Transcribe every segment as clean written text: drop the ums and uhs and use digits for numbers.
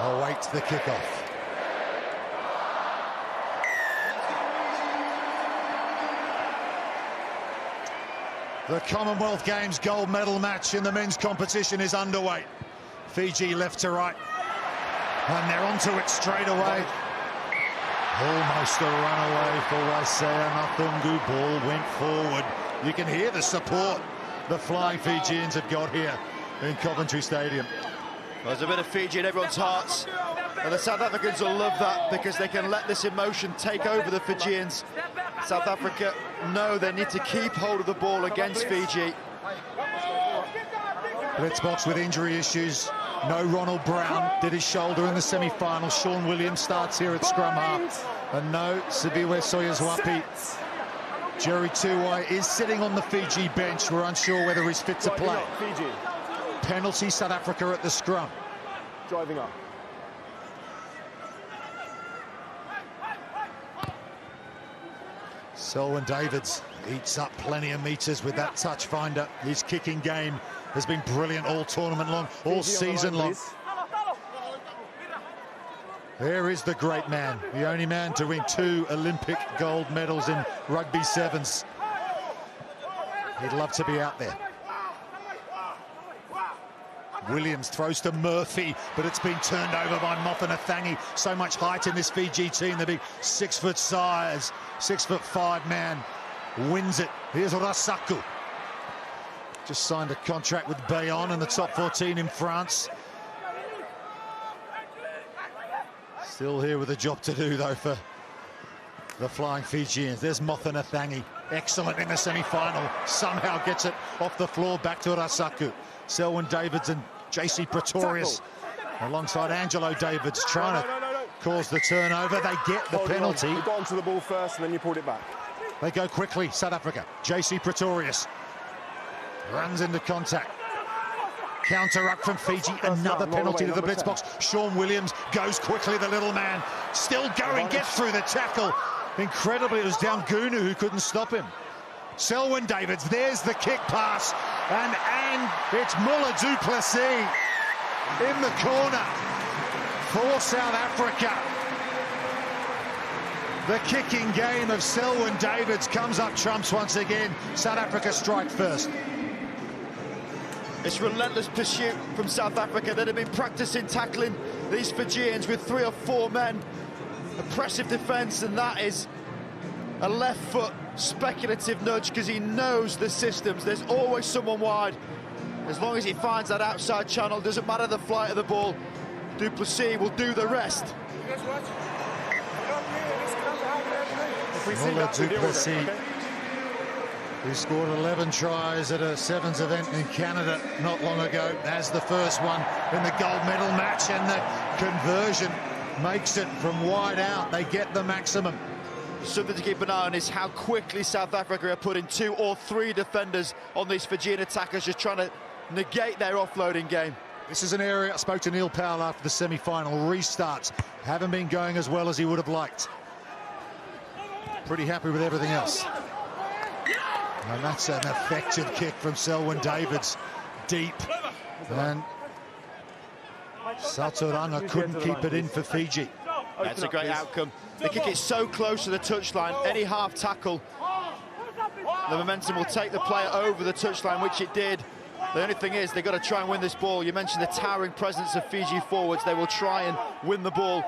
awaits the kickoff. The Commonwealth Games gold medal match in the men's competition is underway. Fiji left to right, and they're onto it straight away. Almost a runaway for Waisea Mathungu. Ball went forward. You can hear the support the flying Fijians have got here in Coventry Stadium. Well, there's a bit of Fiji in everyone's hearts, and the South Africans will love that because they can let this emotion take over the Fijians. South Africa know they need to keep hold of the ball against Fiji. Blitzbox with injury issues. No Ronald Brown, did his shoulder in the semi-final. Sean Williams starts here at scrum half. And no Sibiwe Soyuzwapi. Jerry Tuwai is sitting on the Fiji bench. We're unsure whether he's fit to play. Fiji. Penalty South Africa at the scrum. Driving up. Selwyn Davids eats up plenty of metres with that touch finder. His kicking game has been brilliant all tournament long, all season long. There is the great man, the only man to win 2 Olympic gold medals in rugby sevens. He'd love to be out there. Williams throws to Murphy, but it's been turned over by Mofanathangi. So much height in this Fiji team. The big 6-foot size, 6'5" man wins it. Here's Rasaku. Just signed a contract with Bayonne in the top 14 in France. Still here with a job to do, though, for the flying Fijians. There's Mofanathangi, excellent in the semi-final. Somehow gets it off the floor, back to Rasaku. Selwyn Davids and JC Pretorius alongside Angelo Davids trying to cause the turnover. They get the penalty. You got onto the ball first and then you pulled it back. They go quickly, South Africa. JC Pretorius runs into contact. Counter up from Fiji, another penalty to the blitz box. Sean Williams goes quickly, the little man. Still going, gets through the tackle. Incredibly, it was Daungunu who couldn't stop him. Selwyn Davids, there's the kick pass, and it's Muller du Plessis in the corner for South Africa. The kicking game of Selwyn Davids comes up trumps once again. South Africa strike first. It's relentless pursuit from South Africa that have been practicing tackling these Fijians with 3 or 4 men. Oppressive defence, and that is a left foot speculative nudge because he knows the systems. There's always someone wide. As long as he finds that outside channel, doesn't matter the flight of the ball, du Plessis will do the rest. Muller du Plessis, who scored 11 tries at a sevens event in Canada not long ago, as the first one in the gold medal match, and the conversion makes it from wide out. They get the maximum. Something to keep an eye on is how quickly South Africa are putting 2 or 3 defenders on these Fijian attackers, just trying to negate their offloading game. This is an area, I spoke to Neil Powell after the semi-final, restarts haven't been going as well as he would have liked. Pretty happy with everything else. And that's an effective kick from Selwyn Davids, deep. And Saturanga couldn't keep it in for Fiji. That's a great outcome. The kick is so close to the touchline, any half tackle, the momentum will take the player over the touchline, which it did. The only thing is, they've got to try and win this ball. You mentioned the towering presence of Fiji forwards. They will try and win the ball.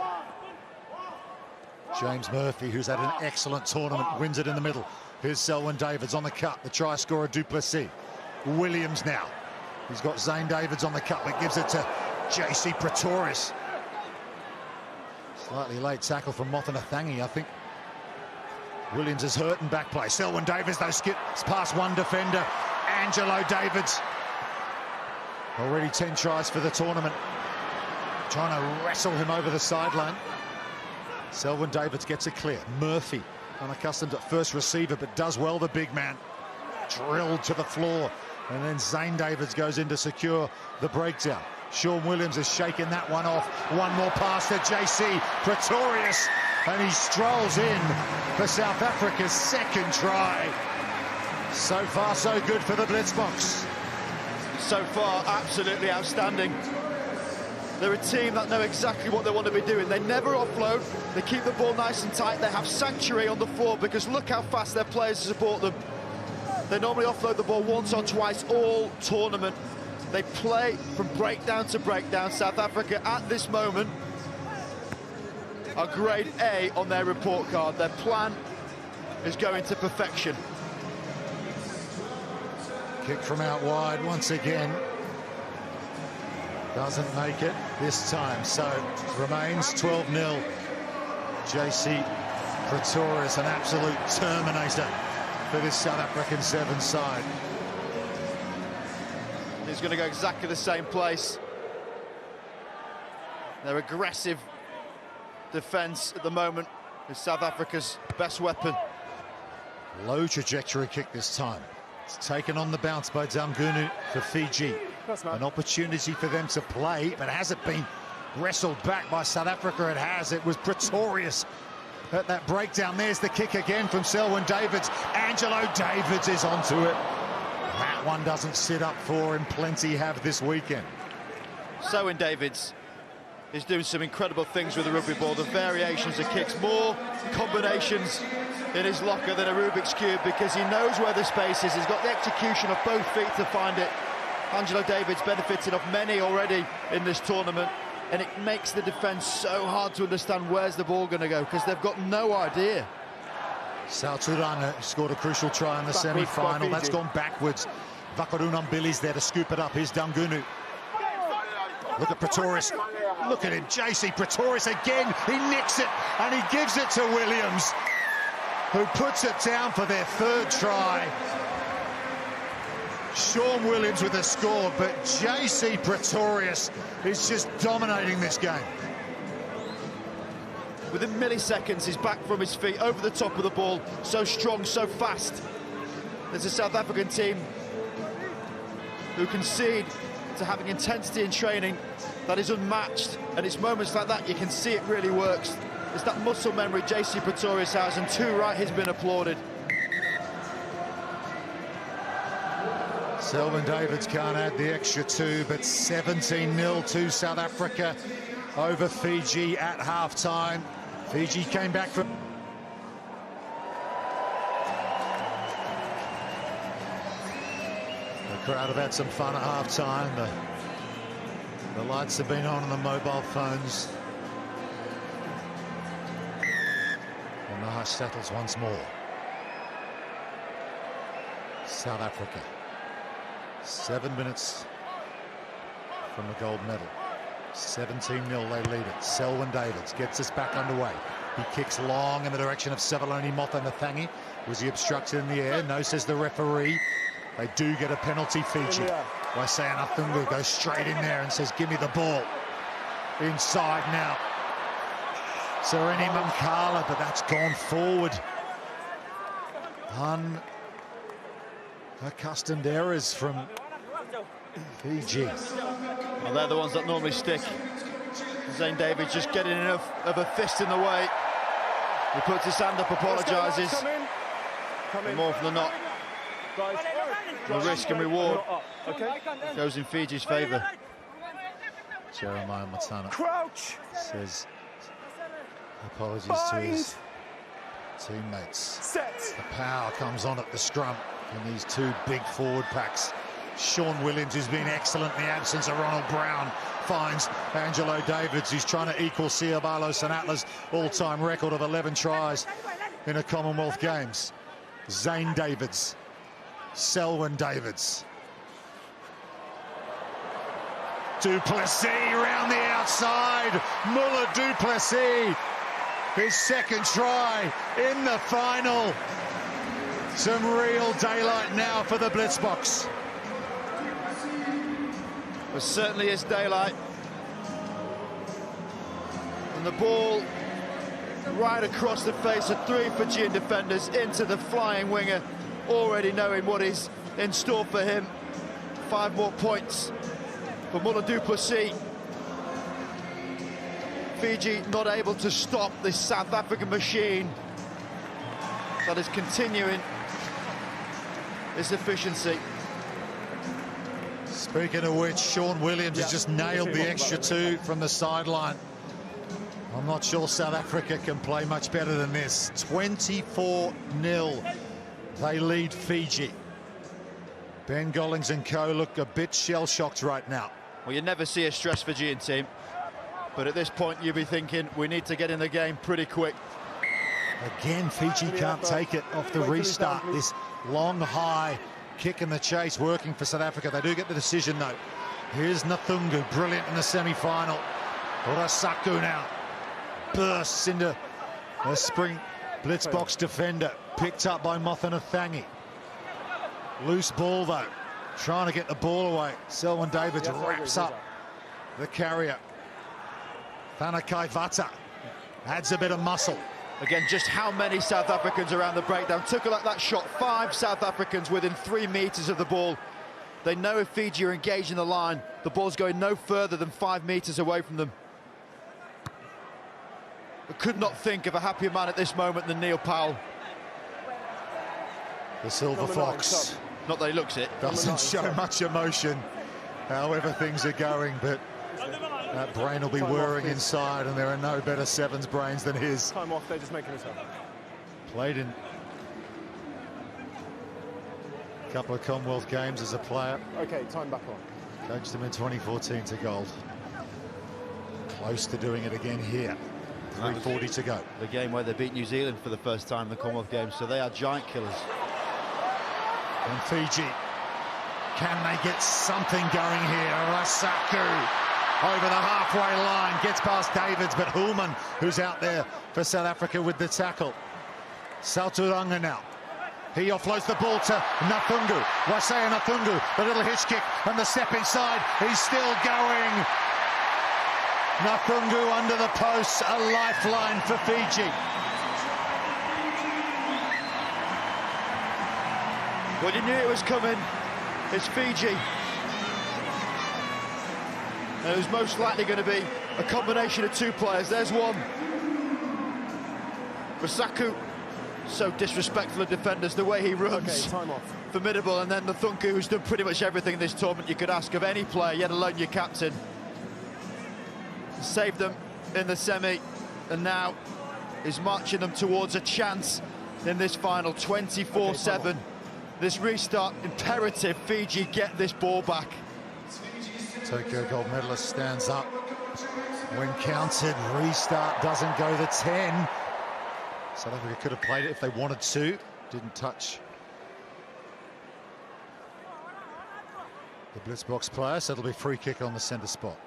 James Murphy, who's had an excellent tournament, wins it in the middle. Here's Selwyn Davids on the cut, the try scorer du Plessis. Williams now. He's got Zane Davids on the cut, but gives it to JC Pretorius. Slightly late tackle from Mofanathangi, I think. Williams is hurt in back play. Selwyn Davids, though, skips past one defender. Angelo Davids. Already 10 tries for the tournament. Trying to wrestle him over the sideline. Selwyn Davids gets it clear. Murphy, unaccustomed at first receiver, but does well, the big man. Drilled to the floor. And then Zane Davids goes in to secure the breakdown. Sean Williams has shaken that one off. One more pass to JC Pretorius, and he strolls in for South Africa's second try. So far, so good for the Blitzbox. So far, absolutely outstanding. They're a team that know exactly what they want to be doing. They never offload, they keep the ball nice and tight, they have sanctuary on the floor because look how fast their players support them. They normally offload the ball once or twice all tournament. They play from breakdown to breakdown. South Africa at this moment are grade A on their report card. Their plan is going to perfection. Kick from out wide once again. Doesn't make it this time, so remains 12-0. JC Pretorius, an absolute terminator for this South African sevens side. He's going to go exactly the same place. Their aggressive defence at the moment is South Africa's best weapon. Low trajectory kick this time. It's taken on the bounce by Damgunu for Fiji. An opportunity for them to play, but has it been wrestled back by South Africa? It has. It was Pretorius at that breakdown. There's the kick again from Selwyn Davids. Angelo Davids is onto it. That one doesn't sit up for him. Plenty have this weekend. Selwyn Davids is doing some incredible things with the rugby ball. The variations of kicks, more combinations in his locker than a Rubik's Cube because he knows where the space is. He's got the execution of both feet to find it. Angelo Davids benefited of many already in this tournament, and it makes the defence so hard to understand where's the ball going to go because they've got no idea. Sauturanga scored a crucial try in the semi-final. That's gone backwards. Vakaruna Mbili's there to scoop it up. Here's Damgunu. Look at Pretorius. Look at him. JC Pretorius again. He nicks it and he gives it to Williams, who puts it down for their third try. Sean Williams with a score, but JC Pretorius is just dominating this game. Within milliseconds, he's back from his feet, over the top of the ball, so strong, so fast. There's a South African team who concede to having intensity in training that is unmatched, and it's moments like that you can see it really works. It's that muscle memory JC Pretorius has, and too right he's been applauded. Selwyn Davids can't add the extra two, but 17-0 to South Africa over Fiji at half-time. Fiji came back from... The crowd have had some fun at half-time. The lights have been on the mobile phones. And the hush settles once more. South Africa. 7 minutes from the gold medal. 17-0 they lead it. Selwyn Davids gets us back underway. He kicks long in the direction of Sevaloni Motha-Nathangi. Was he obstructed in the air? No, says the referee. They do get a penalty, Fiji. Waisea Nathungu goes straight in there and says, give me the ball. Inside now. Sereni Mankala, but that's gone forward. Unaccustomed errors from Fiji. Well, they're the ones that normally stick. Zane Davids just getting enough of a fist in the way. He puts his hand up, apologises. More often than not, the risk and reward goes in Fiji's favour. Jeremiah Matana says apologies to his teammates. The power comes on at the scrum in these two big forward packs. Sean Williams, who's been excellent in the absence of Ronald Brown, finds Angelo Davids, who's trying to equal Siabalo Sanatla's all-time record of 11 tries in a Commonwealth Games. Zane Davids, Selwyn Davids. Du Plessis round the outside. Muller Du Plessis, his second try in the final. Some real daylight now for the Blitzboks. There certainly is daylight. And the ball right across the face of three Fijian defenders into the flying winger, already knowing what is in store for him. 5 more points for Muller Du Plessis. Fiji not able to stop this South African machine that is continuing its efficiency. Speaking of which, Sean Williams has just nailed the extra 2 from the sideline. I'm not sure South Africa can play much better than this. 24-0. They lead Fiji. Ben Gollings and co look a bit shell-shocked right now. Well, you never see a stressed Fijian team, but at this point you'll be thinking we need to get in the game pretty quick. Again, Fiji can't take it off the restart. This long, high kick in the chase working for South Africa. They do get the decision, though. Here's Nathungu, brilliant in the semi-final. Urasaku now bursts into a spring blitz box defender, picked up by Mothanathangi. Loose ball, though, trying to get the ball away. Selwyn Davids wraps up the carrier. Thanakai Vata adds a bit of muscle. Again, just how many South Africans around the breakdown. Took a like that shot, 5 South Africans within 3 meters of the ball. They know if Fiji are engaging the line, the ball's going no further than 5 meters away from them. I could not think of a happier man at this moment than Neil Powell. The Silver Fox. Not that he looks it. Doesn't show much emotion, however things are going, but that brain will be whirring inside, and there are no better sevens brains than his. Time off, they're just making this up. Played in a couple of Commonwealth games as a player. Okay, time back on. Coached them in 2014 to gold. Close to doing it again here. 3:40 to go. The game where they beat New Zealand for the first time in the Commonwealth Games, so they are giant killers. And Fiji, can they get something going here? Rasaku over the halfway line, gets past Davids, but Hulman, who's out there for South Africa with the tackle. Sauturanga now. He offloads the ball to Nathungu. Wasea Nathungu, the little hitch kick and the step inside. He's still going. Nathungu under the posts, a lifeline for Fiji. Well, you knew it was coming. It's Fiji. And it was most likely going to be a combination of 2 players. There's one. Rasaku, so disrespectful of defenders, the way he runs. Okay, time off. Formidable. And then Nathungu, who's done pretty much everything in this tournament you could ask of any player, let alone your captain. Saved them in the semi, and now is marching them towards a chance in this final. 24-7. This restart imperative. Fiji get this ball back. Tokyo gold medalist stands up when counted. Restart doesn't go the 10. South Africa could have played it if they wanted to. Didn't touch the blitz box player, so it'll be free kick on the centre spot.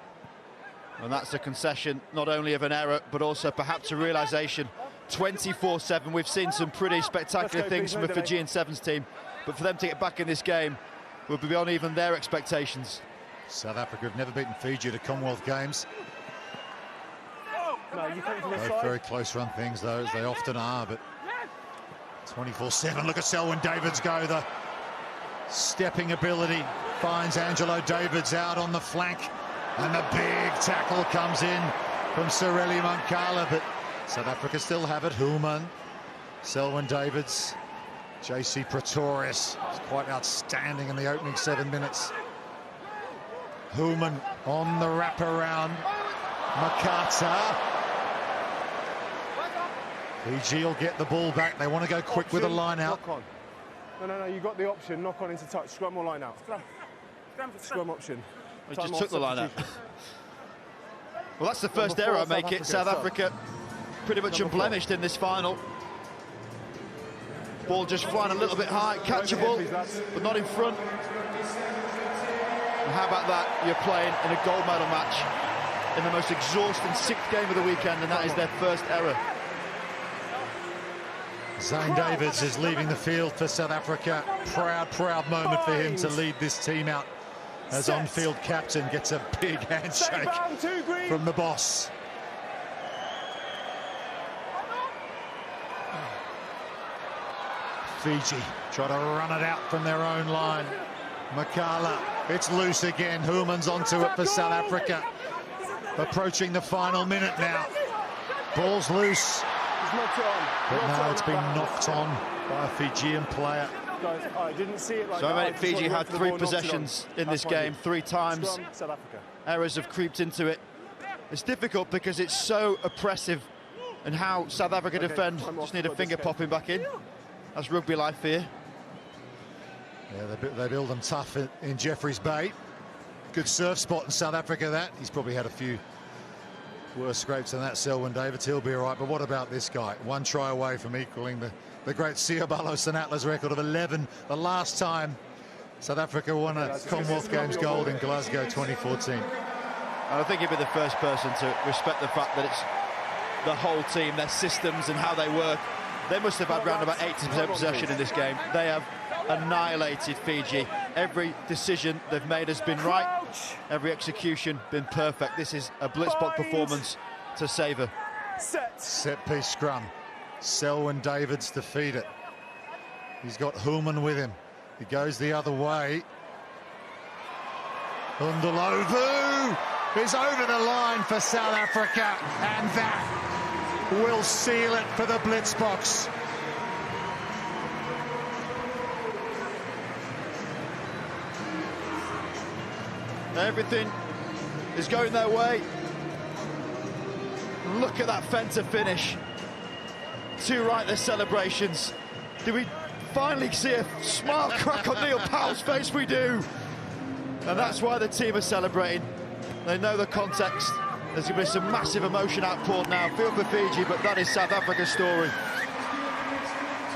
And that's a concession, not only of an error, but also perhaps a realisation. 24-7, we've seen some pretty spectacular things from the Fijian Sevens team, but for them to get back in this game will be beyond even their expectations. South Africa have never beaten Fiji at a Commonwealth Games. No, you came to this Both side. very close run things, though, as they often are, but 24-7. Look at Selwyn Davids go. The stepping ability finds Angelo Davids out on the flank, and the big tackle comes in from Sireli Mankala, but South Africa still have it. Hulman, Selwyn Davids, JC Pretorius is quite outstanding in the opening 7 minutes. Hulman on the wraparound. Makata. Fiji will get the ball back. They want to go quick with a line out. Knock on. No, you got the option. Knock on into touch. Scrum or line out. Scrum option. He just took the line out. Well, that's the first error I make it. South Africa pretty much unblemished in this final. Ball just flying a little bit high, catchable, but not in front. And how about that? You're playing in a gold medal match in the most exhausting 6th game of the weekend, and that is their first error. Zane Davids is leaving the field for South Africa. Proud moment for him to lead this team out as on-field captain. Gets a big handshake from the boss. Fiji try to run it out from their own line. Makala, it's loose again. Hulman's onto it for South Africa. Approaching the final minute now. Ball's loose. But now it's been knocked on by a Fijian player. guys. I didn't see it like so that. I mean, Fiji had 3 possessions in this game, 3 times. Scrum, South Africa. Errors have creeped into it. It's difficult because it's so oppressive, and how South Africa defend. Just need a finger popping back in. That's rugby life here. Yeah, they build them tough in Jeffreys Bay. Good surf spot in South Africa, that. He's probably had a few worse scrapes than that, Selwyn Davids. He'll be all right. But what about this guy? 1 try away from equaling the great Siabalo Sanatla's record of 11. The last time South Africa won a Commonwealth Games gold in Glasgow 2014. And I think he'd be the first person to respect the fact that it's the whole team, their systems and how they work. They must have had around about 80% possession in this game. They have annihilated Fiji. Every decision they've made has been right. Every execution been perfect. This is a blitzball performance to savour. Set piece scrum. Selwyn Davids to feed it. He's got Hulman with him. He goes the other way. Undalovu is over the line for South Africa, and that will seal it for the blitz box. Everything is going their way. Look at that fenter finish. Too right, their celebrations. Do we finally see a smile crack on Neil Powell's face? We do. And that's why the team are celebrating. They know the context. There's going to be some massive emotion outpoured now. Feel for Fiji, but that is South Africa's story.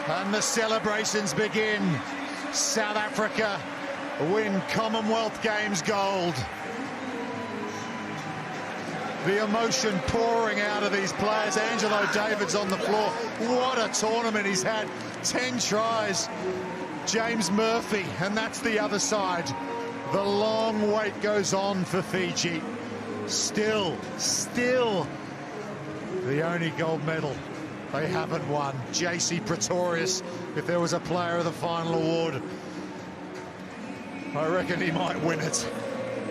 And the celebrations begin. South Africa win Commonwealth Games gold. The emotion pouring out of these players. Angelo Davids on the floor. What a tournament he's had. 10 tries. James Murphy, and that's the other side. The long wait goes on for Fiji. Still the only gold medal they haven't won. JC Pretorius, if there was a player of the final award, I reckon he might win it.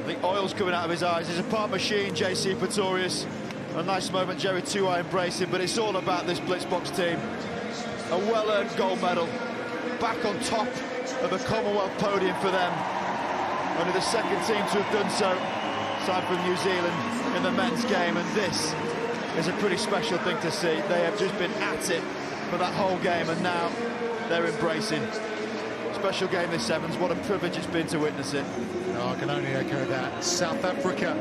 The oil's coming out of his eyes. He's a part machine, JC Pretorius. A nice moment, Jerry Tuai embracing, but it's all about this Blitzbox team. A well-earned gold medal, back on top of the Commonwealth podium for them. Only the second team to have done so, aside from New Zealand in the men's game, and this is a pretty special thing to see. They have just been at it for that whole game, and now they're embracing. Special game this sevens. What a privilege it's been to witness it. No, I can only echo that. South Africa